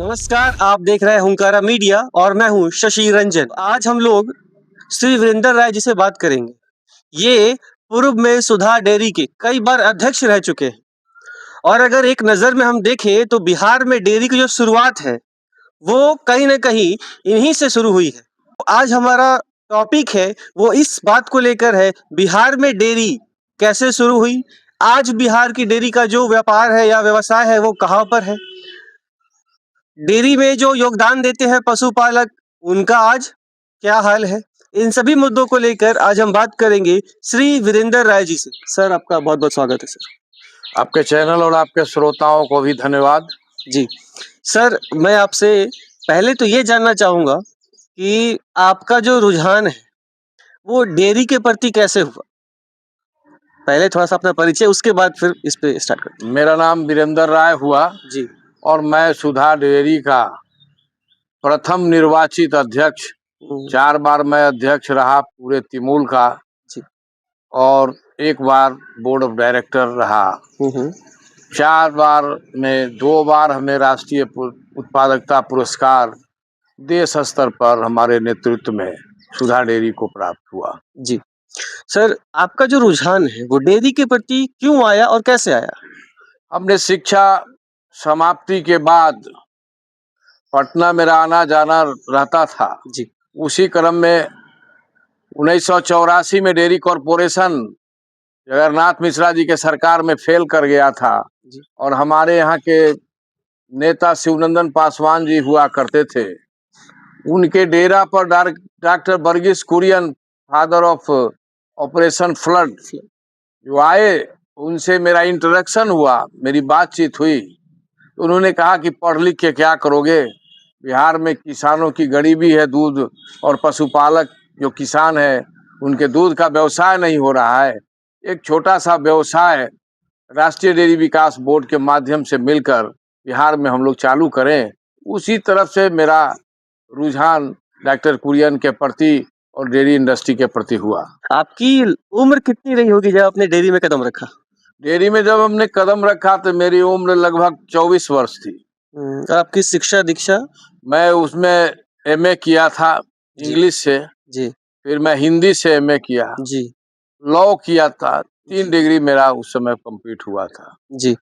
नमस्कार, आप देख रहे हैं हुंकारा मीडिया और मैं हूं शशि रंजन। आज हम लोग श्री वीरेंद्र राय जी से बात करेंगे। ये पूर्व में सुधा डेयरी के कई बार अध्यक्ष रह चुके हैं और अगर एक नज़र में हम देखें तो बिहार में डेयरी की जो शुरुआत है वो कहीं न कहीं इन्हीं से शुरू हुई है। आज हमारा टॉपिक है वो इस बात को लेकर है, बिहार में डेयरी कैसे शुरू हुई, आज बिहार की डेयरी का जो व्यापार है या व्यवसाय है वो कहाँ पर है, डेयरी में जो योगदान देते हैं पशुपालक, उनका आज क्या हाल है। इन सभी मुद्दों को लेकर आज हम बात करेंगे श्री वीरेंद्र राय जी से। सर, आपका बहुत बहुत स्वागत है। सर, आपके चैनल और आपके श्रोताओं को भी धन्यवाद। जी सर, मैं आपसे पहले तो ये जानना चाहूँगा कि आपका जो रुझान है वो डेयरी के प्रति कैसे हुआ। पहले थोड़ा सा अपना परिचय, उसके बाद फिर इस पे स्टार्ट करते मेरा नाम वीरेंद्र राय हुआ जी। और मैं सुधा डेयरी का प्रथम निर्वाचित अध्यक्ष, 4 बार मैं अध्यक्ष रहा पूरे तिमूल का जी। और 1 बार बोर्ड ऑफ डायरेक्टर रहा। 4 बार में 2 बार हमें राष्ट्रीय उत्पादकता पुरस्कार देश स्तर पर हमारे नेतृत्व में सुधा डेयरी को प्राप्त हुआ। जी सर, आपका जो रुझान है वो डेयरी के प्रति क्यों आया और कैसे आया? हमने शिक्षा समाप्ति के बाद पटना मेरा आना जाना रहता था जी। उसी क्रम में 1984 में डेयरी कॉरपोरेशन जगन्नाथ मिश्रा जी के सरकार में फेल कर गया था जी। और हमारे यहाँ के नेता शिवनंदन पासवान जी हुआ करते थे। उनके डेरा पर doctor Verghese Kurien, father of operation flood, जो आए, उनसे मेरा इंटरेक्शन हुआ, मेरी बातचीत हुई। तो उन्होंने कहा कि पढ़ लिख के क्या करोगे, बिहार में किसानों की गरीबी है, दूध और पशुपालक जो किसान है उनके दूध का व्यवसाय नहीं हो रहा है। एक छोटा सा व्यवसाय राष्ट्रीय डेयरी विकास बोर्ड के माध्यम से मिलकर बिहार में हम लोग चालू करें। उसी तरफ से मेरा रुझान डॉक्टर कुरियन के प्रति और डेयरी इंडस्ट्री के प्रति हुआ। आपकी उम्र कितनी रही होगी जब आपने डेयरी में कदम रखा? डेयरी में जब हमने कदम रखा तो मेरी उम्र लगभग 24 वर्ष थी। आपकी शिक्षा दीक्षा? मैं उसमें एमए किया था इंग्लिश से जी। फिर मैं हिंदी से एमए किया जी। लॉ किया था। 3 डिग्री मेरा उस समय कंप्लीट हुआ था। जी।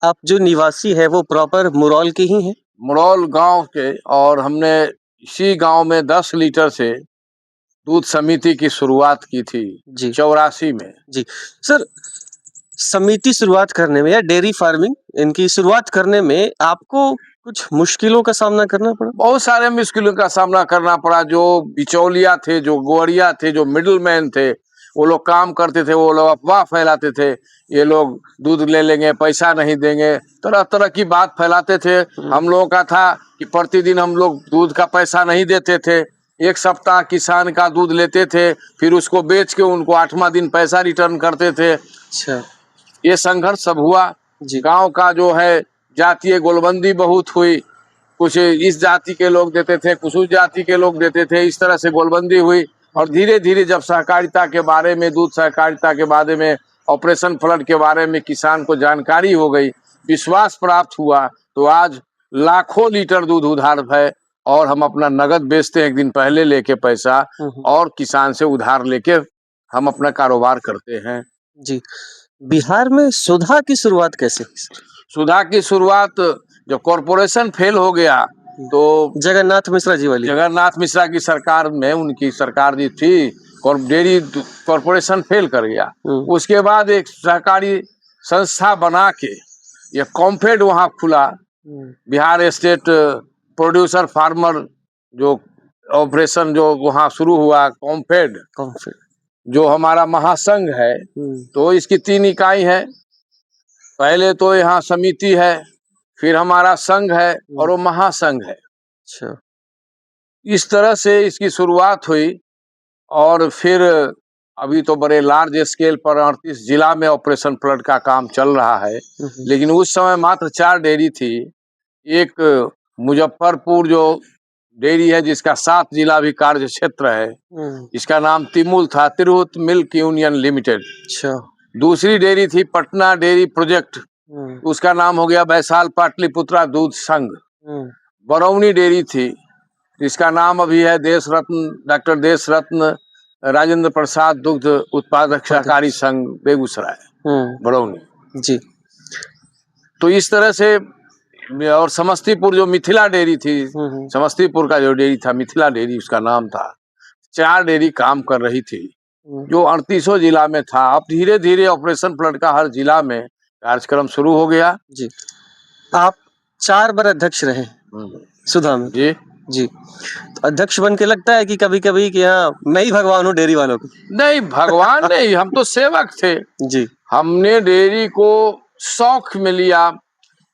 आप जो निवासी है वो प्रॉपर मुरौल के ही हैं? मुरौल गांव के, और हमने इसी गांव में 10 लीटर से दूध समिति की शुरुआत की थी जी। 84 में। जी सर, समिति शुरुआत करने में या डेयरी फार्मिंग इनकी शुरुआत करने में आपको कुछ मुश्किलों का सामना करना पड़ा? बहुत सारे मुश्किलों का सामना करना पड़ा। जो बिचौलिया थे, जो गोवरिया थे, जो मिडिल मैन थे, वो लोग काम करते थे, वो लोग अफवाह फैलाते थे, ये लोग दूध ले लेंगे, पैसा नहीं देंगे, तरह तरह की बात फैलाते थे। हम लोगों का था कि प्रतिदिन हम लोग दूध का पैसा नहीं देते थे, 1 सप्ताह किसान का दूध लेते थे, फिर उसको बेच के उनको 8वां दिन पैसा रिटर्न करते थे। अच्छा। ये संघर्ष सब हुआ। जी। गांव का जो है जातीय गोलबंदी बहुत हुई, कुछ इस जाति के लोग देते थे, कुछ उस जाति के लोग देते थे, इस तरह से गोलबंदी हुई। और धीरे धीरे जब सहकारिता के बारे में, दूध सहकारिता के बारे में, ऑपरेशन फ्लड के बारे में किसान को जानकारी हो गई, विश्वास प्राप्त हुआ, तो आज लाखों लीटर दूध उधार है और हम अपना नगद बेचते हैं, 1 दिन पहले लेके पैसा, और किसान से उधार लेके हम अपना कारोबार करते हैं। जी। बिहार में सुधा की शुरुआत कैसे हुई? सुधा की शुरुआत जब कॉरपोरेशन फेल हो गया तो जगन्नाथ मिश्रा जी वाली? जगन्नाथ मिश्रा की सरकार में, उनकी सरकार जी थी, डेयरी कॉरपोरेशन फेल कर गया। उसके बाद एक सहकारी संस्था बना के ये कॉम्फेड वहाँ खुला, बिहार स्टेट प्रोड्यूसर फार्मर जो ऑपरेशन जो वहाँ शुरू हुआ, कॉम्फेड जो हमारा महासंघ है। तो इसकी 3 इकाई है। पहले तो यहाँ समिति है, फिर हमारा संघ है और वो महासंघ है। अच्छा। इस तरह से इसकी शुरुआत हुई और फिर अभी तो बड़े लार्ज स्केल पर 38 जिला में ऑपरेशन फ्लड का काम चल रहा है। लेकिन उस समय मात्र 4 डेयरी थी। एक मुजफ्फरपुर जो डेयरी है जिसका 7 जिला भी कार्य क्षेत्र है, इसका नाम तिमुल था, तिरहुत मिल्क यूनियन लिमिटेड। अच्छा। दूसरी डेयरी थी पटना डेयरी प्रोजेक्ट, उसका नाम हो गया वैशाल पाटलिपुत्रा दूध संघ। बरौनी डेयरी थी, जिसका नाम अभी है देश रत्न, डॉक्टर देश रत्न राजेंद्र प्रसाद दुग्ध उत्पादक सहकारी संघ बेगूसराय, बरौनी। जी। तो इस तरह से, और समस्तीपुर जो मिथिला डेयरी थी, समस्तीपुर का जो डेयरी था मिथिला डेयरी उसका नाम था। 4 डेयरी काम कर रही थी, जो 38 जिला में था। अब धीरे धीरे ऑपरेशन फ्लड का हर जिला में कार्यक्रम शुरू हो गया। जी। आप 4 बार अध्यक्ष रहे सुधा में। जी जी। तो अध्यक्ष बन के लगता है कि कभी-कभी कि हाँ, मैं ही भगवान हूँ डेयरी वालों की। नहीं, भगवान नहीं, हम तो सेवक थे। जी। हमने डेयरी को शौक में लिया,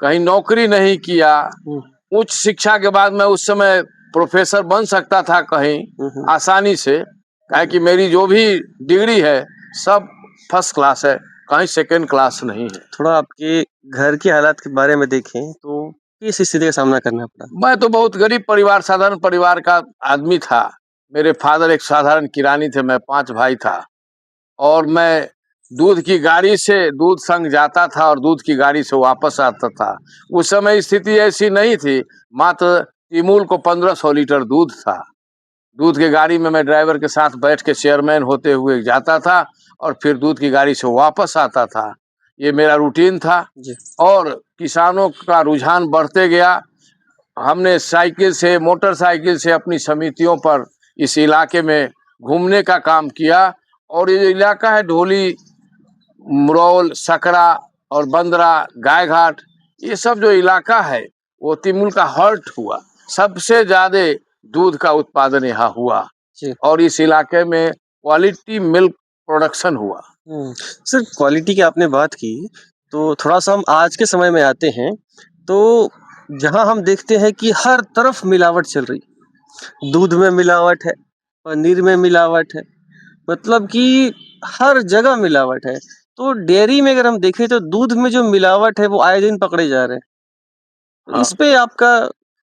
कहीं नौकरी नहीं किया। उच्च शिक्षा के बाद मैं उस समय प्रोफेसर बन सकता था कहीं आसानी से, काहे कि मेरी जो भी डिग्री है सब फर्स्ट क्लास है, कहीं सेकंड क्लास नहीं है। थोड़ा आपके घर के हालात के बारे में देखें तो किस स्थिति का सामना करना पड़ा? मैं तो बहुत गरीब परिवार, साधारण परिवार का आदमी था। मेरे फादर एक साधारण किरानी थे, मैं 5 भाई था, और मैं दूध की गाड़ी से दूध संघ जाता था और दूध की गाड़ी से वापस आता था। उस समय स्थिति ऐसी नहीं थी, मात्र तिमूल को 1500 लीटर दूध था। दूध की गाड़ी में मैं ड्राइवर के साथ बैठ के चेयरमैन होते हुए जाता था और फिर दूध की गाड़ी से वापस आता था। ये मेरा रूटीन था। जी। और किसानों का रुझान बढ़ते गया। हमने साइकिल से, मोटरसाइकिल से अपनी समितियों पर इस इलाके में घूमने का काम किया। और ये जो इलाका है ढोली, मुरौल, सकरा और बंदरा, गायघाट, ये सब जो इलाका है वो तिमुल का हर्ट हुआ। सबसे ज्यादा दूध का उत्पादन यहाँ हुआ जी। और इस इलाके में क्वालिटी मिल्क प्रोडक्शन हुआ। सर, क्वालिटी की आपने बात की, तो थोड़ा-सा हम आज के समय में आते हैं, तो जहाँ हम देखते हैं कि हर तरफ मिलावट चल रही है। दूध में मिलावट है, पनीर में मिलावट है, मतलब कि हर जगह मिलावट है। तो डेयरी में अगर हम देखें तो दूध में जो मिलावट है वो आए दिन पकड़े जा रहे हैं। तो हाँ। इस पे आपका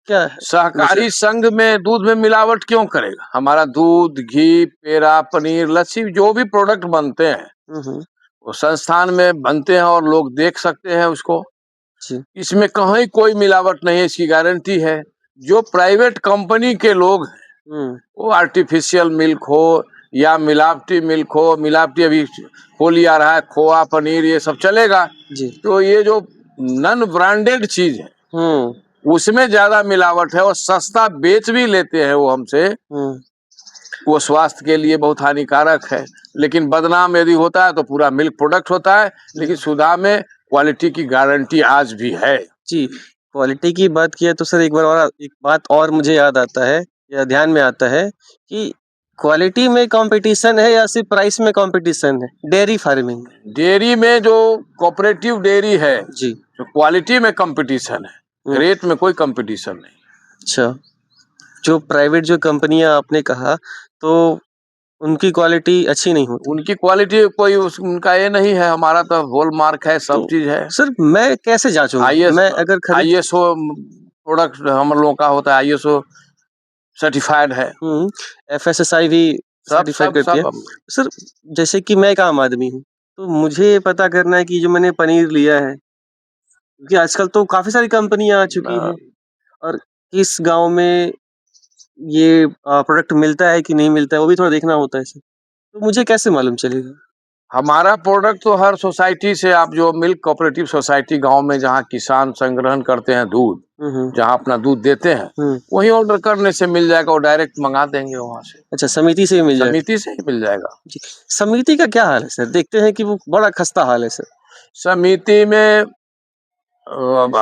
क्या है? सहकारी संघ में दूध में मिलावट क्यों करेगा? हमारा दूध, घी, पेड़ा, पनीर, लस्सी, जो भी प्रोडक्ट बनते हैं वो संस्थान में बनते हैं और लोग देख सकते हैं उसको। जी। इसमें कहीं कोई मिलावट नहीं है, इसकी गारंटी है। जो प्राइवेट कंपनी के लोग हैं वो आर्टिफिशियल मिल्क हो या मिलावटी मिल्क हो, मिलावटी अभी होली आ रहा है, खोआ, पनीर, ये सब चलेगा। जी। तो ये जो नॉन ब्रांडेड चीज है उसमें ज्यादा मिलावट है और सस्ता बेच भी लेते हैं वो हमसे। वो स्वास्थ्य के लिए बहुत हानिकारक है। लेकिन बदनाम यदि होता है तो पूरा मिल्क प्रोडक्ट होता है। लेकिन सुधा में क्वालिटी की गारंटी आज भी है। जी, क्वालिटी की बात किया तो सर एक बात और मुझे याद आता है या ध्यान में आता है कि क्वालिटी में कंपटीशन है या सिर्फ प्राइस में कंपटीशन है डेयरी फार्मिंग में? डेयरी में जो कोऑपरेटिव डेयरी है जी। तो क्वालिटी में कंपटीशन है, रेट में कोई कंपटीशन नहीं। अच्छा, जो प्राइवेट जो कंपनियां आपने कहा तो उनकी क्वालिटी अच्छी नहीं होती? उनकी क्वालिटी कोई उनका ये नहीं है, हमारा तो हॉलमार्क है, सब तो चीज है। सर मैं कैसे जांचूंगा? मैं अगर खरीद आईएसओ प्रोडक्ट हम लोगों का होता है, आईएसओ सर्टिफाइड है। एफएसएसआई भी सर्टिफाइड करती है। सर जैसे कि मैं एक आम आदमी हूँ, तो मुझे पता करना है कि जो मैंने पनीर लिया है, क्योंकि आजकल तो काफी सारी कंपनियां आ चुकी हैं, और किस गांव में ये प्रोडक्ट मिलता है कि नहीं मिलता है वो भी थोड़ा देखना होता है सर। तो मुझे कैसे मालूम चलेगा? हमारा प्रोडक्ट तो हर सोसाइटी से, आप जो मिल्क कोऑपरेटिव सोसाइटी गांव में जहां किसान संग्रहण करते हैं दूध, जहां अपना दूध देते हैं, वहीं ऑर्डर करने से मिल जाएगा, वो डायरेक्ट मंगा देंगे वहां से। अच्छा, समिति से ही मिल जाएगा? समिति से ही मिल जाएगा। जी। समिति का क्या हाल है सर? देखते हैं कि वो बड़ा खस्ता हाल है सर। समिति में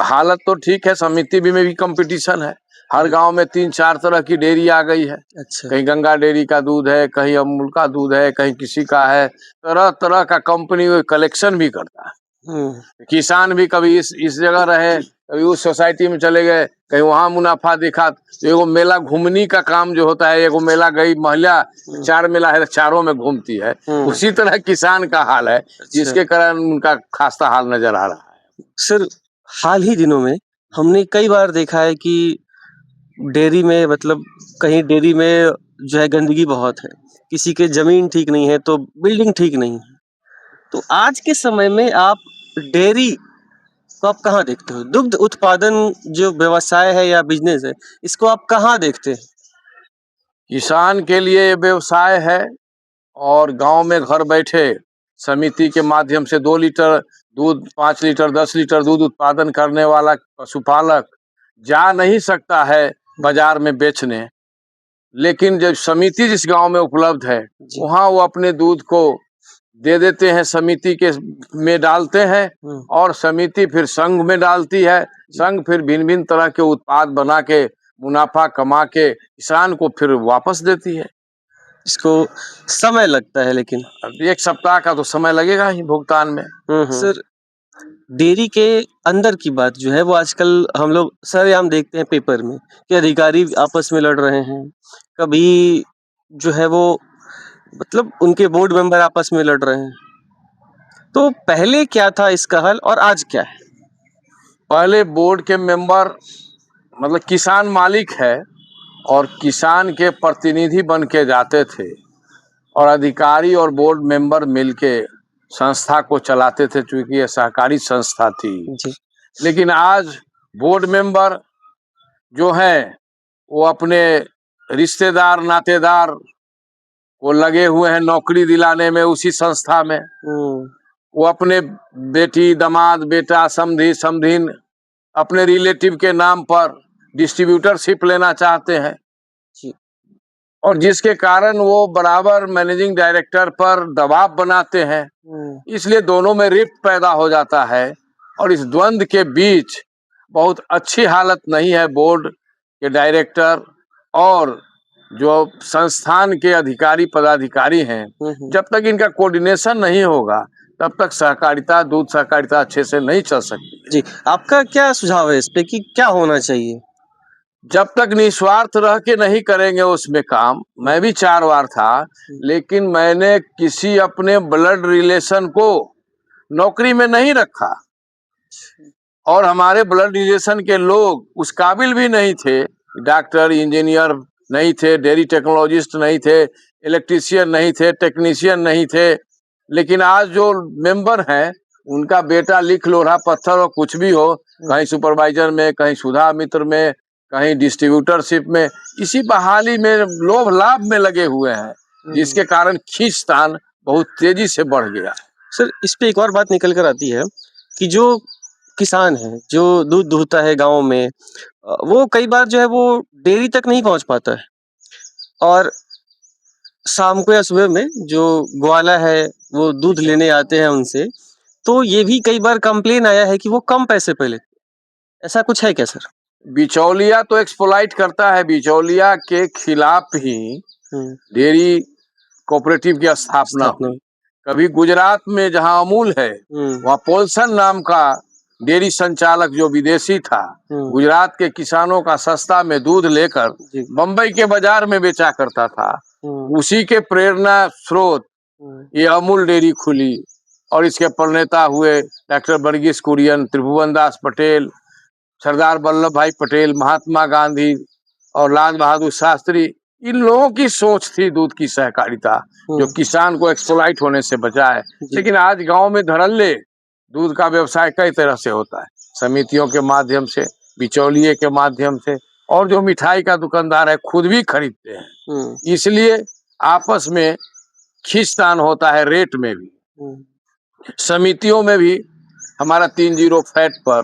हालत तो ठीक है, समिति में भी कंपटीशन है। हर गांव में 3-4 तरह की डेयरी आ गई है। अच्छा। कहीं गंगा डेयरी का दूध है, कहीं अमूल का दूध है, कहीं किसी का है। तरह तरह का कंपनी कलेक्शन भी करता है। किसान भी कभी इस जगह रहे, कभी उस सोसाइटी में चले गए, कहीं वहां मुनाफा दिखा। एगो मेला घूमनी का काम जो होता है, एगो मेला गई महिला, 4 मेला है, चारों में घूमती है। उसी तरह किसान का हाल है, जिसके कारण उनका खास्ता हाल नजर आ रहा है। सर हाल ही दिनों में हमने कई बार देखा है कि डेयरी में, मतलब कहीं डेयरी में जो है गंदगी बहुत है, किसी के जमीन ठीक नहीं है तो बिल्डिंग ठीक नहीं है। तो आज के समय में आप डेयरी इसको आप कहाँ देखते हो? दुग्ध उत्पादन जो व्यवसाय है या बिज़नेस है, इसको आप कहाँ देखते हैं? किसान के लिए ये व्यवसाय है और गांव में घर बैठे समिति के माध्यम से 2 लीटर दूध, 5 लीटर, 10 लीटर दूध उत्पादन करने वाला पशुपालक जा नहीं सकता है बाजार में बेचने, लेकिन जब समिति जिस गांव में उपलब्ध है जी। वहां वो अपने दूध को दे देते हैं, समिति के में डालते हैं और समिति फिर संघ में डालती है। संघ फिर भिन्न भिन्न तरह के उत्पाद बना के मुनाफा कमा के किसान को फिर वापस देती है। इसको समय लगता है लेकिन। अब 1 सप्ताह का तो समय लगेगा ही भुगतान में। सर, डेयरी के अंदर की बात जो है वो आजकल हम लोग सरेआम देखते हैं पेपर में कि अधिकारी आपस में लड़ रहे हैं। कभी जो है वो मतलब उनके बोर्ड मेंबर आपस में लड़ रहे हैं। तो पहले क्या था इसका हल और आज क्या है? पहले बोर्ड के मेंबर मतलब किसान मालिक है और किसान के प्रतिनिधि बन के जाते थे और अधिकारी और बोर्ड मेंबर मिलके संस्था को चलाते थे, चूंकि ये सहकारी संस्था थी। जी। लेकिन आज बोर्ड मेंबर जो हैं वो अपने रिश्तेदार नातेदार को लगे हुए हैं नौकरी दिलाने में उसी संस्था में। वो अपने बेटी, दामाद, बेटा, समधी, समधीन अपने रिलेटिव के नाम पर डिस्ट्रीब्यूटरशिप लेना चाहते हैं जी। और जिसके कारण वो बराबर मैनेजिंग डायरेक्टर पर दबाव बनाते हैं। इसलिए दोनों में रिफ्ट पैदा हो जाता है और इस द्वंद के बीच बहुत अच्छी हालत नहीं है बोर्ड के डायरेक्टर और जो संस्थान के अधिकारी पदाधिकारी हैं। जब तक इनका कोऑर्डिनेशन नहीं होगा तब तक सहकारिता, दूध सहकारिता अच्छे से नहीं चल सकती। जी, आपका क्या सुझाव है इस पे कि क्या होना चाहिए? जब तक निस्वार्थ रह के नहीं करेंगे उसमें काम, मैं भी 4 बार था, लेकिन मैंने किसी अपने ब्लड रिलेशन को नौकरी में नहीं रखा और हमारे ब्लड रिलेशन के लोग उस काबिल भी नहीं थे। डॉक्टर, इंजीनियर नहीं थे, डेयरी टेक्नोलॉजिस्ट नहीं थे, इलेक्ट्रीशियन नहीं थे, टेक्नीशियन नहीं थे। लेकिन आज जो मेंबर हैं उनका बेटा लिख लोढ़ा पत्थर और कुछ भी हो, कहीं सुपरवाइजर में, कहीं सुधा मित्र में, कहीं डिस्ट्रीब्यूटरशिप में, इसी बहाली में लोभ लाभ में लगे हुए हैं, जिसके कारण खींचतान बहुत तेजी से बढ़ गया। सर, इस पे एक और बात निकल कर आती है कि जो किसान है, जो दूध दूहता है गाँव में, वो कई बार जो है वो डेयरी तक नहीं पहुँच पाता है और शाम को या सुबह में जो ग्वाला है, वो दूध लेने आते हैं उनसे, तो ये भी कई बार कंप्लेन आया है कि वो कम पैसे पे लेते हैं। ऐसा कुछ है क्या सर? बिचौलिया तो एक्सप्लॉइट करता है, बिचौलिया के खिलाफ ही डेयरी कोऑपरेटिव की स्थापना हुई। कभी गुजरात में जहां अमूल है वहां पोल्सन नाम का डेयरी संचालक जो विदेशी था, गुजरात के किसानों का सस्ता में दूध लेकर बम्बई के बाजार में बेचा करता था। उसी के प्रेरणा स्रोत ये अमूल डेयरी खुली और इसके प्रणेता हुए डॉक्टर वर्गीस कुरियन, त्रिभुवन दास पटेल, सरदार वल्लभ भाई पटेल, महात्मा गांधी और लाल बहादुर शास्त्री। इन लोगों की सोच थी दूध की सहकारिता, जो किसान को एक्सप्लॉइट होने से बचाए। लेकिन आज गांव में धड़ल्ले दूध का व्यवसाय कई तरह से होता है, समितियों के माध्यम से, बिचौलिए के माध्यम से, और जो मिठाई का दुकानदार है खुद भी खरीदते हैं। इसलिए आपस में खींचतान होता है रेट में भी। समितियों में भी हमारा 30 फैट पर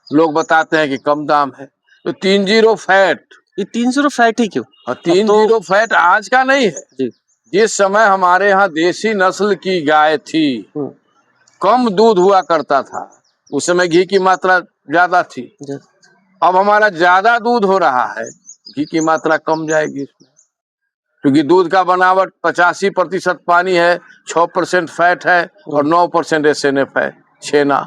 लोग बताते हैं कि कम दाम है, तो 30 फैट, ये 300 फैट ही क्यों? 30 फैट आज का नहीं है जी। जिस समय हमारे यहाँ देसी नस्ल की गाय थी, कम दूध हुआ करता था, उस समय घी की मात्रा ज्यादा थी। अब हमारा ज्यादा दूध हो रहा है, घी की मात्रा कम जाएगी इसमें, क्योंकि दूध का बनावट 85% पानी है, 6% फैट है और 9% SNF है, छेना,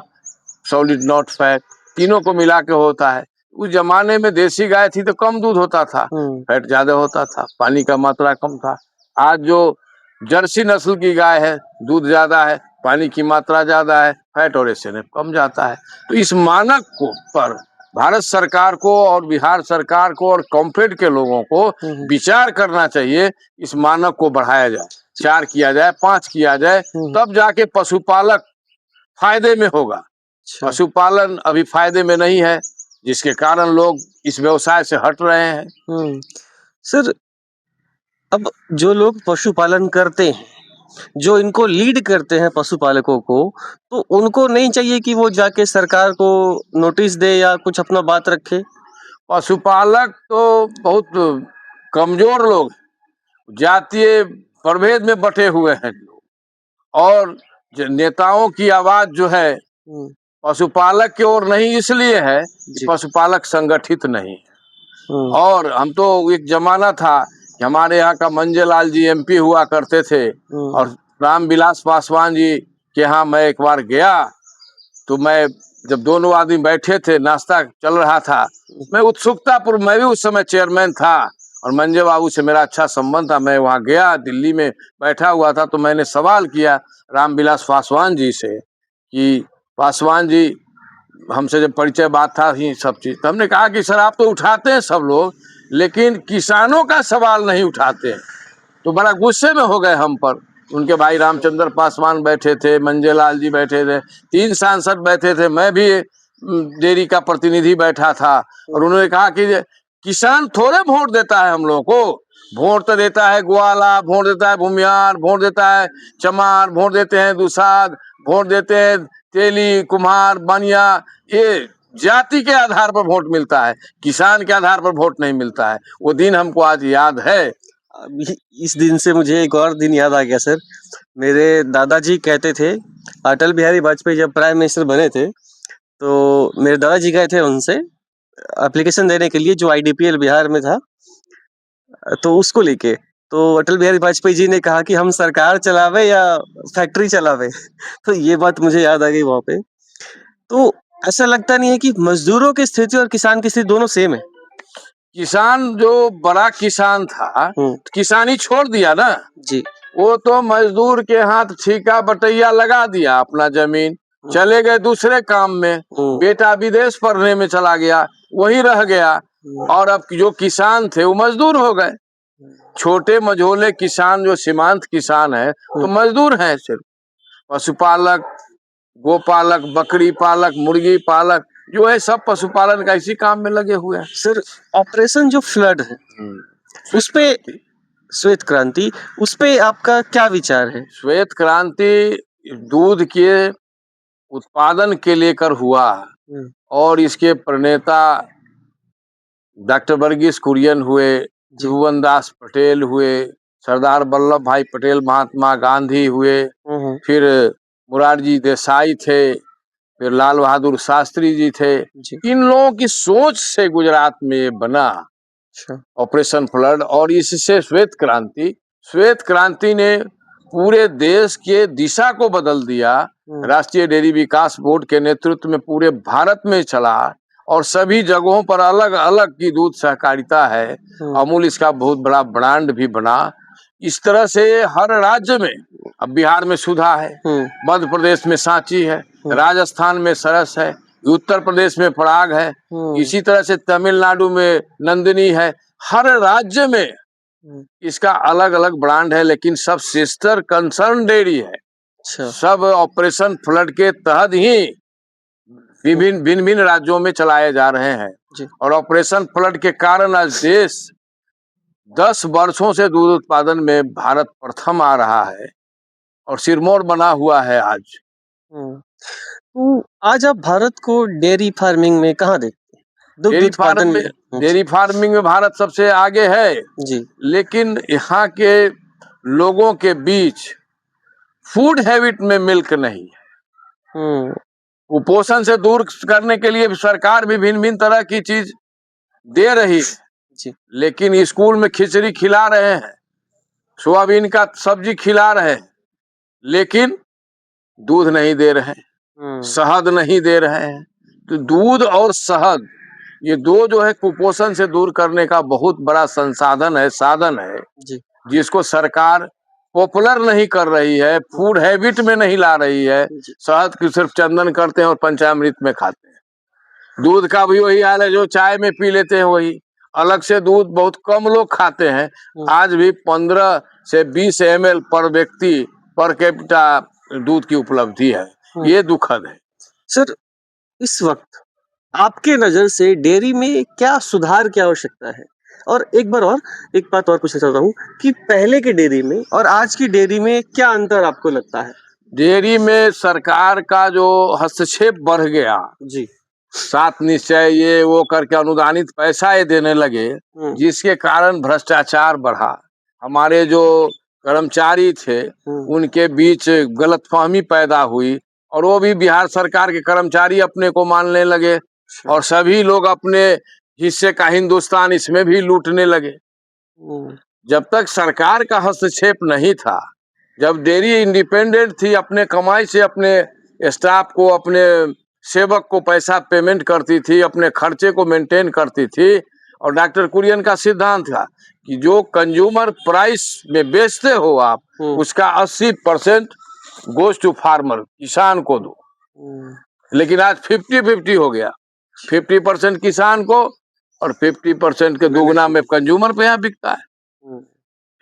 सॉलिड नॉट फैट, तीनों को मिला के होता है। उस जमाने में देसी गाय थी तो कम दूध होता था, फैट ज्यादा होता था, पानी का मात्रा कम था। आज जो जर्सी नस्ल की गाय है, दूध ज्यादा है, पानी की मात्रा ज्यादा है, फैट और SNF कम जाता है। तो इस मानक को पर भारत सरकार को और बिहार सरकार को और कॉम्फेड के लोगों को विचार करना चाहिए, इस मानक को बढ़ाया जाए, 4 किया जाए, 5 किया जाए, तब जाके पशुपालक फायदे में होगा। अच्छा। पशुपालन अभी फायदे में नहीं है, जिसके कारण लोग इस व्यवसाय से हट रहे हैं। सर, अब जो लोग पशुपालन करते हैं, जो इनको लीड करते हैं पशुपालकों को, तो उनको नहीं चाहिए कि वो जाके सरकार को नोटिस दे या कुछ अपना बात रखे? पशुपालक तो बहुत कमजोर लोग हैं, जातीय प्रभेद में बटे हुए हैं लोग, और जो नेताओं की आवाज जो है हुँ, पशुपालक की ओर नहीं, इसलिए है कि जी। पशुपालक संगठित नहीं है। हुँ, और हम तो एक जमाना था कि हमारे यहाँ का मंजेलाल जी एमपी हुआ करते थे, हुँ, और रामविलास पासवान जी के यहाँ मैं एक बार गया, तो मैं जब दोनों आदमी बैठे थे, नाश्ता चल रहा था, मैं उत्सुकता पूर्व, मैं भी उस समय चेयरमैन था और मंजे बाबू से मेरा अच्छा संबंध था, मैं वहाँ गया, दिल्ली में बैठा हुआ था, तो मैंने सवाल किया रामविलास पासवान जी से कि पासवान जी, हमसे जब परिचय बात था ही सब चीज, तो हमने कहा कि सर आप तो उठाते हैं सब लोग, लेकिन किसानों का सवाल नहीं उठाते हैं। तो बड़ा गुस्से में हो गए हम पर। उनके भाई रामचंद्र पासवान बैठे थे, मंजेलाल जी बैठे थे, 3 सांसद बैठे थे, मैं भी डेयरी का प्रतिनिधि बैठा था, और उन्होंने कहा कि किसान थोड़े वोट देता है हम लोगों को, वोट तो देता है ग्वाला, वोट देता है भूमियार, वोट देता है चमार, वोट देते हैं दुसाद, वोट देते हैं तेली, कुम्हार, बनिया, ये जाति के आधार पर वोट मिलता है, किसान के आधार पर वोट नहीं मिलता है। वो दिन हमको आज याद है। अभी इस दिन से मुझे एक और दिन याद आ गया सर। मेरे दादाजी कहते थे, अटल बिहारी वाजपेयी जब प्राइम मिनिस्टर बने थे, तो मेरे दादाजी गए थे उनसे एप्लीकेशन देने के लिए, जो आईडीपीएल बिहार में था, तो उसको लेके। तो अटल बिहारी वाजपेयी जी ने कहा कि हम सरकार चलावे या फैक्ट्री चलावे। तो ये बात मुझे याद आ गई वहाँ पे। तो ऐसा लगता नहीं है कि मजदूरों की स्थिति और किसान की स्थिति दोनों सेम है? किसान जो बड़ा किसान था, किसानी छोड़ दिया ना, जी। वो तो मजदूर के हाथ ठीका बटैया लगा दिया अपना जमीन, चले गए दूसरे काम में, बेटा विदेश पढ़ने में चला गया, वही रह गया, और अब जो किसान थे वो मजदूर हो गए। छोटे मझोले किसान जो सीमांत किसान है तो मजदूर हैं सिर्फ। पशुपालक, गोपालक, बकरी पालक, मुर्गी पालक जो है सब पशुपालन का इसी काम में लगे हुए हैं। सर, ऑपरेशन जो फ्लड है, उस पे श्वेत क्रांति, उस पे आपका क्या विचार है? श्वेत क्रांति दूध के उत्पादन के लेकर हुआ, और इसके प्रणेता डॉक्टर वर्गीस कुरियन हुए, त्रिभुवन दास पटेल हुए, सरदार वल्लभ भाई पटेल, महात्मा गांधी हुए, फिर मुरारजी देसाई थे, फिर लाल बहादुर शास्त्री जी थे। इन लोगों की सोच से गुजरात में ये बना ऑपरेशन फ्लड, और इससे श्वेत क्रांति ने पूरे देश के दिशा को बदल दिया। राष्ट्रीय डेयरी विकास बोर्ड के नेतृत्व में पूरे भारत में चला, और सभी जगहों पर अलग अलग की दूध सहकारिता है। अमूल इसका बहुत बड़ा ब्रांड भी बना। इस तरह से हर राज्य में, अब बिहार में सुधा है, मध्य प्रदेश में सांची है, राजस्थान में सरस है, उत्तर प्रदेश में पराग है, इसी तरह से तमिलनाडु में नंदिनी है। हर राज्य में इसका अलग अलग ब्रांड है, लेकिन सब सिस्टर कंसर्न डेयरी है। सब ऑपरेशन फ्लड के तहत ही भिन्न भिन्न राज्यों में चलाए जा रहे हैं। और ऑपरेशन फ्लड के कारण आज देश 10 वर्षों से दूध उत्पादन में भारत प्रथम आ रहा है और सिरमौर बना हुआ है आज। तो आज आप भारत को डेयरी फार्मिंग में कहाँ देखते हैं? डेयरी फार्मिंग में भारत सबसे आगे है जी, लेकिन यहाँ के लोगों के बीच फूड हैबिट में मिल्क नहीं है। कुपोषण से दूर करने के लिए सरकार भी भिन्न भिन्न तरह की चीज दे रही है जी, लेकिन स्कूल में खिचड़ी खिला रहे हैं, सोयाबीन का सब्जी खिला रहे हैं, लेकिन दूध नहीं दे रहे हैं, शहद नहीं दे रहे हैं। तो दूध और शहद, ये दो जो है कुपोषण से दूर करने का बहुत बड़ा संसाधन है, साधन है जी, जिसको सरकार पॉपुलर नहीं कर रही है, फूड हैबिट में नहीं ला रही है। शहद की सिर्फ चंदन करते हैं और पंचामृत में खाते हैं। दूध का भी वही हाल है, जो चाय में पी लेते हैं वही। अलग से दूध बहुत कम लोग खाते हैं। आज भी 15 से 20 ml पर व्यक्ति पर कैपिटा दूध की उपलब्धि है। ये दुखद है। सर, इस वक्त आपके नज़र से डेयरी में क्या सुधार की आवश्यकता है? और एक बात और पूछना चाहता हूँ कि पहले की डेयरी में और आज की डेयरी में क्या अंतर आपको लगता है? डेयरी में सरकार का जो हस्तक्षेप बढ़ गया, जी। 7 निश्चय ये वो करके अनुदानित पैसा ये देने लगे, हुँ, जिसके कारण भ्रष्टाचार बढ़ा। हमारे जो कर्मचारी थे, हुँ, उनके बीच गलतफहमी पैदा हुई और वो भी बिहार सरकार के कर्मचारी अपने को मानने लगे और सभी लोग अपने हिस्से का हिंदुस्तान इसमें भी लूटने लगे। हुँ, जब तक सरकार का हस्तक्षेप नहीं था, जब डेयरी इंडिपेंडेंट थी, अपने कमाई से अपने स्टाफ को, अपने सेवक को पैसा पेमेंट करती थी, अपने खर्चे को मेंटेन करती थी और डॉक्टर कुरियन का सिद्धांत था कि जो कंज्यूमर प्राइस में बेचते हो आप, हुँ, उसका 80% गोज टू फार्मर, किसान को दो। हुँ, लेकिन आज 50-50 हो गया, 50% किसान को और 50% के दुगना में कंज्यूमर पे यहाँ बिकता है। हुँ,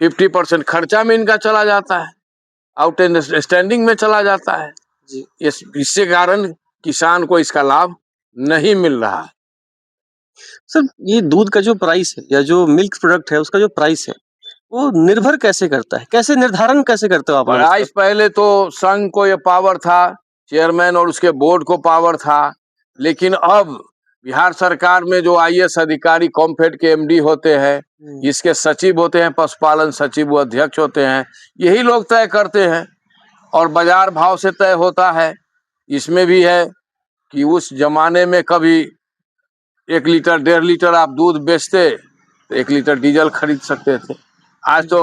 50% खर्चा में इनका चला जाता है, आउट एंड स्टैंडिंग में चला जाता है। जी। इससे कारण किसान को इसका लाभ नहीं मिल रहा है। सर, ये दूध का जो प्राइस है या जो मिल्क प्रोडक्ट है उसका जो प्राइस है, वो निर्भर कैसे करता है? कैसे निर्धारण कैसे करते हो आप लोग इसका? प्राइस पहले तो संघ को ये पावर था, चेयरमैन और उसके बोर्ड को पावर था, लेकिन अब बिहार सरकार में जो आईएएस अधिकारी कॉम्फेड के एमडी होते हैं, हुँ, इसके सचिव होते हैं, पशुपालन सचिव वो अध्यक्ष होते हैं, यही लोग तय करते हैं और बाजार भाव से तय होता है। इसमें भी है कि उस जमाने में कभी 1 लीटर 1.5 लीटर आप दूध बेचते तो 1 लीटर डीजल खरीद सकते थे। आज तो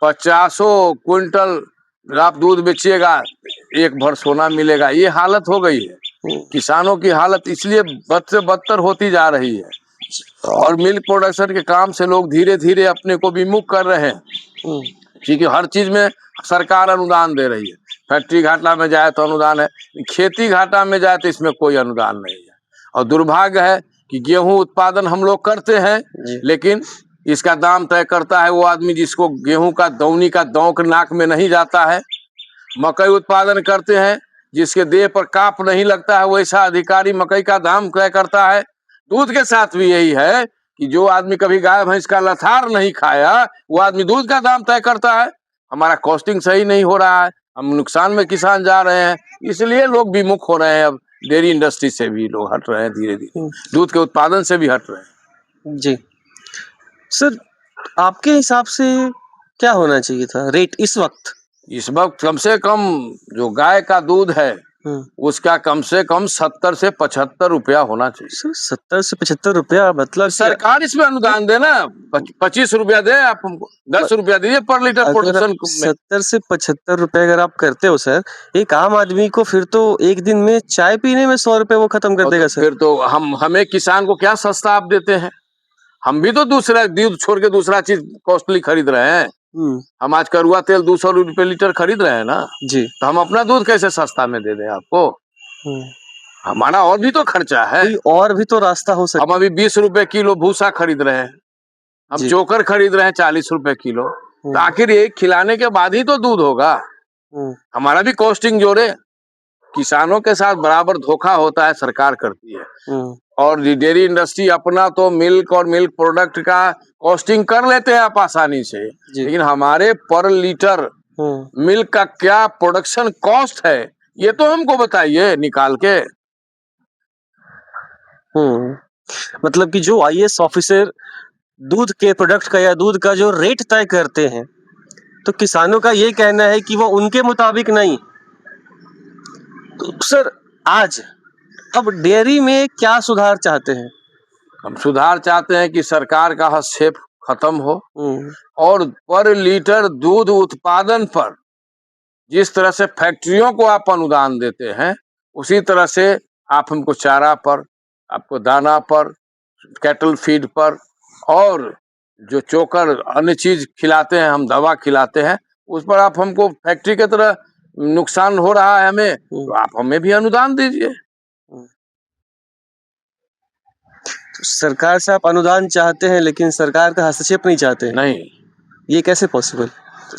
50 क्विंटल आप दूध बेचिएगा, 1 भर सोना मिलेगा। ये हालत हो गई है। हुँ, किसानों की हालत इसलिए बद से बदतर होती जा रही है और मिल्क प्रोडक्शन के काम से लोग धीरे-धीरे अपने को विमुख कर रहे हैं, हुँ, क्योंकि हर चीज में सरकार अनुदान दे रही है। फैक्ट्री घाटा में जाए तो अनुदान है, खेती घाटा में जाए तो इसमें कोई अनुदान नहीं है और दुर्भाग्य है कि गेहूं उत्पादन हम लोग करते हैं, जी। लेकिन इसका दाम तय करता है वो आदमी जिसको गेहूं का दौनी का दौंक नाक में नहीं जाता है। मकई उत्पादन करते हैं, जिसके देह पर काप नहीं लगता है, वैसा अधिकारी मकई का दाम तय करता है। दूध के साथ भी यही है कि जो आदमी कभी गाय भैंस का लथार नहीं खाया, वो आदमी दूध का दाम तय करता है। हमारा कॉस्टिंग सही नहीं हो रहा है, हम नुकसान में किसान जा रहे हैं, इसलिए लोग विमुख हो रहे हैं। अब डेयरी इंडस्ट्री से भी लोग हट रहे हैं धीरे धीरे, हुँ, दूध के उत्पादन से भी हट रहे हैं। जी। सर, आपके हिसाब से क्या होना चाहिए था रेट इस वक़्त? इस वक्त कम से कम जो गाय का दूध है, हुँ, उसका कम से कम 70 से 75 रुपया होना चाहिए। सर 70 से 75 रुपया मतलब कि सरकार इसमें अनुदान दे ना, 25 रुपया दे, आप हमको 10 रुपया दीजिए पर लीटर अगर प्रोडक्शन में। 70 से 75 रुपए अगर आप करते हो सर, एक आम आदमी को फिर तो एक दिन में चाय पीने में 100 रुपए वो खत्म कर और देगा तो सर। फिर तो हमें किसान को क्या सस्ता आप देते हैं? हम भी तो दूसरा दूध छोड़ के दूसरा चीज कॉस्टली खरीद रहे हैं। हुँ, हम आज कड़ुआ तेल 200 रुपये लीटर खरीद रहे हैं ना, जी। तो हम अपना दूध कैसे सस्ता में दे दें आपको? हुँ, हमारा और भी तो खर्चा है। कोई और भी तो रास्ता हो हम सकता अभी 20 रुपए किलो भूसा खरीद रहे हैं, हम जी। चोकर खरीद रहे हैं 40 रुपए किलो। तो हुँ, आखिर ये खिलाने के बाद ही तो दूध होगा। हुँ, हमारा भी कॉस्टिंग जोड़े। किसानों के साथ बराबर धोखा होता है, सरकार करती है। हुँ, और डेयरी इंडस्ट्री अपना तो मिल्क और मिल्क प्रोडक्ट का कॉस्टिंग कर लेते हैं आप आसानी से, जी। लेकिन हमारे पर लीटर हुँ, मिल्क का क्या प्रोडक्शन कॉस्ट है, ये तो हमको बताइए निकाल के। हुँ। मतलब कि जो आईएएस ऑफिसर दूध के प्रोडक्ट का या दूध का जो रेट तय करते हैं, तो किसानों का ये कहना है कि वो उनके मुताबिक नहीं। तो सर आज अब डेयरी में क्या सुधार चाहते हैं? हम सुधार चाहते हैं कि सरकार का हस्तक्षेप खत्म हो हुँ, और पर लीटर दूध उत्पादन पर जिस तरह से फैक्ट्रियों को आप अनुदान देते हैं, उसी तरह से आप हमको चारा पर, आपको दाना पर, कैटल फीड पर और जो चोकर अन्य चीज खिलाते हैं, हम दवा खिलाते हैं, उस पर आप हमको फैक्ट्री की तरह नुकसान हो रहा है हमें, हुँ, तो आप हमें भी अनुदान दीजिए। हुँ। तो सरकार से आप अनुदान चाहते हैं लेकिन सरकार का हस्तक्षेप नहीं चाहते हैं। नहीं, ये कैसे पॉसिबल?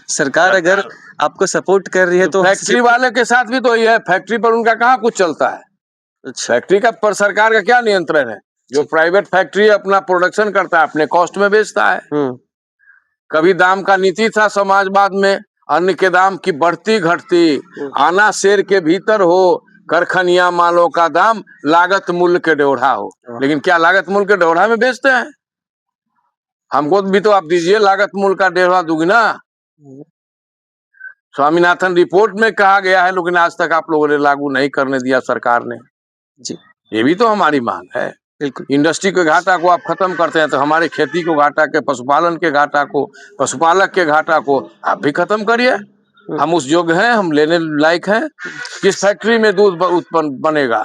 सरकार अगर सरकार आपको सपोर्ट कर रही है तो तो फैक्ट्री हस्तक्षेप वाले के साथ भी तो ये है, फैक्ट्री पर उनका कहाँ कुछ चलता है। अच्छा। फैक्ट्री का पर सरकार का क्या नियंत्रण है? जो प्राइवेट फैक्ट्री अपना प्रोडक्शन करता है अपने कॉस्ट में बेचता है। कभी दाम का नीति था समाजवाद में, अन्न के दाम की बढ़ती घटती, आना शेर के भीतर हो, करखनिया मालों का दाम लागत मूल्य के डेढ़ा हो। लेकिन क्या लागत मूल्य के डेढ़ा में बेचते हैं? हमको भी तो आप दीजिए लागत मूल्य का डेढ़ा दुगना। स्वामीनाथन रिपोर्ट में कहा गया है, लेकिन आज तक आप लोगों ने लागू नहीं करने दिया सरकार ने जी। ये भी तो हमारी मांग है। बिल्कुल। इंडस्ट्री के घाटा को आप खत्म करते हैं तो हमारे खेती को घाटा के, पशुपालन के घाटा को, पशुपालक के घाटा को आप भी खत्म करिए। हम उस योग्य हैं, हम लेने लायक हैं। किस फैक्ट्री में दूध उत्पन्न बनेगा,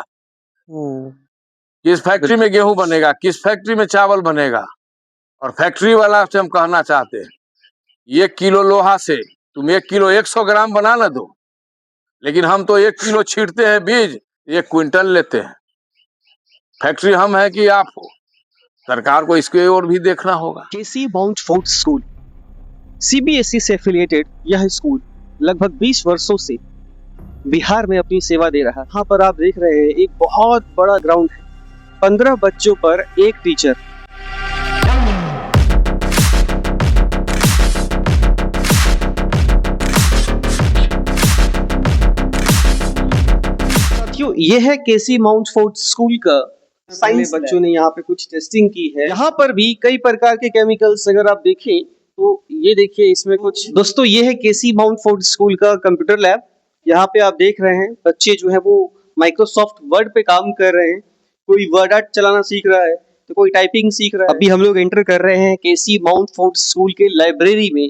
किस फैक्ट्री में गेहूं बनेगा, किस फैक्ट्री में चावल बनेगा। और फैक्ट्री वाला से हम कहना चाहते हैं, 1 किलो लोहा से तुम 1 किलो 100 ग्राम बना ना दो, लेकिन हम तो 1 किलो छींटते हैं बीज, 1 क्विंटल लेते हैं। फैक्ट्री हम है कि आप हो? सरकार को इसके ओर भी देखना होगा। केसी माउंटफोर्ट स्कूल सीबीएसई से एफिलिएटेड यह स्कूल लगभग 20 वर्षों से बिहार में अपनी सेवा दे रहा है। यहाँ पर आप देख रहे हैं एक बहुत बड़ा ग्राउंड है, 15 बच्चों पर एक टीचर। साथियों, यह है केसी माउंटफोर्ट स्कूल का साइंस। बच्चों ने यहाँ पे कुछ टेस्टिंग की है। यहाँ पर भी कई प्रकार के केमिकल्स अगर आप देखें तो ये देखिए इसमें कुछ। दोस्तों, ये है केसी माउंटफोर्ट स्कूल का कंप्यूटर लैब। यहाँ पे आप देख रहे हैं बच्चे जो है वो माइक्रोसॉफ्ट वर्ड पे काम कर रहे हैं। कोई वर्ड आर्ट चलाना सीख रहा है तो कोई टाइपिंग सीख रहा है। अभी हम लोग एंटर कर रहे हैं केसी माउंटफोर्ट स्कूल के लाइब्रेरी में।